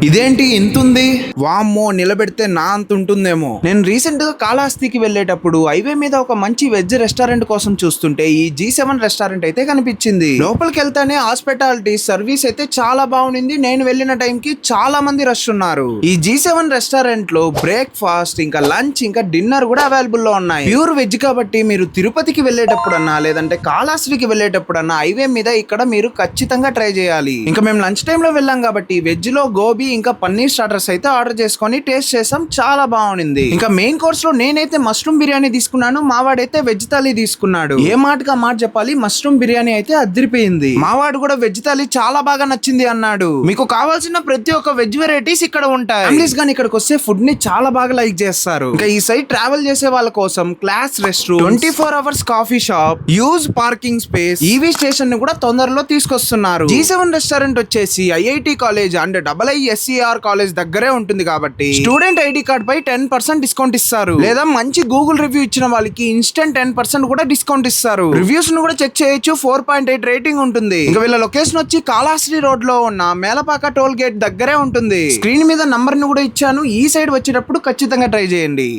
ఇదేంటి ఇంతుంది? వామ్మో, నిలబెడితే నా అంత ఉంటుందేమో. నేను రీసెంట్ గా కాళహస్తికి వెళ్ళేటప్పుడు హైవే మీద ఒక మంచి వెజ్ రెస్టారెంట్ కోసం చూస్తుంటే ఈ G7 రెస్టారెంట్ అయితే కనిపించింది. లోపలికి వెళ్తానే హాస్పిటాలిటీ సర్వీస్ అయితే చాలా బాగుంది. నేను వెళ్ళిన టైం కి చాలా మంది రష్ ఉన్నారు. ఈ G7 రెస్టారెంట్ లో బ్రేక్ఫాస్ట్ ఇంకా లంచ్ ఇంకా డిన్నర్ కూడా అవైలబుల్ లో ఉన్నాయి. ప్యూర్ వెజ్ కాబట్టి మీరు తిరుపతికి వెళ్ళేటప్పుడన్నా లేదంటే కాళహస్తికి వెళ్ళేటప్పుడన్నా హైవే మీద ఇక్కడ మీరు ఖచ్చితంగా ట్రై చేయాలి. ఇంకా మేము లంచ్ టైమ్ లో వెళ్ళాం కాబట్టి వెజ్ లో గోబీ ఇంకా పన్నీర్ స్టార్టర్స్ అయితే ఆర్డర్ చేసుకొని టేస్ట్ చేసాం. చాలా బాగుంది. ఇంకా మెయిన్ కోర్స్ లో నేనైతే మష్రూమ్ బిర్యానీ తీసుకున్నాను. మావాడైతే వెజ్ థాలీ తీసుకున్నాడు. ఏ మాటగా మాట చెప్పాలి, మష్రూమ్ బిర్యానీ అయితే అదిరిపోయింది. మావాడు కూడా వెజ్ థాలీ చాలా బాగా నచ్చింది అన్నాడు. మీకు కావాల్సిన ప్రతి ఒక్క వెజ్ వెరైటీస్ ఇక్కడ ఉంటాయి. ఫ్యామిలీస్ గానీ ఇక్కడికి వస్తే ఫుడ్ ని చాలా బాగా లైక్ చేస్తారు. ఇంకా ఈ సైడ్ ట్రావెల్ చేసే వాళ్ళ కోసం class rest room, 24 hours coffee shop, use parking space, EV station ని కూడా తొందరలో తీసుకొస్తున్నారు. G7 రెస్టారెంట్ వచ్చేసి IIT college and IISER college దగ్గరే ఉంటుంది కాబట్టి స్టూడెంట్ ఐడి కార్డ్ పై 10% డిస్కౌంట్ ఇస్తారు. లేదా మంచి గూగుల్ రివ్యూ ఇచ్చిన వాళ్ళకి ఇన్స్టెంట్ 10% కూడా డిస్కౌంట్ ఇస్తారు. రివ్యూస్ ను కూడా చెక్ చేయొచ్చు. 4.8 రేటింగ్ ఉంటుంది. ఇంకా వీళ్ళ లొకేషన్ వచ్చి కాళహస్తి రోడ్ లో ఉన్న మేలపాక టోల్ గేట్ దగ్గరే ఉంటుంది. స్క్రీన్ మీద నంబర్ ని కూడా ఇచ్చాను. ఈ సైడ్ వచ్చేటప్పుడు ఖచ్చితంగా ట్రై చేయండి.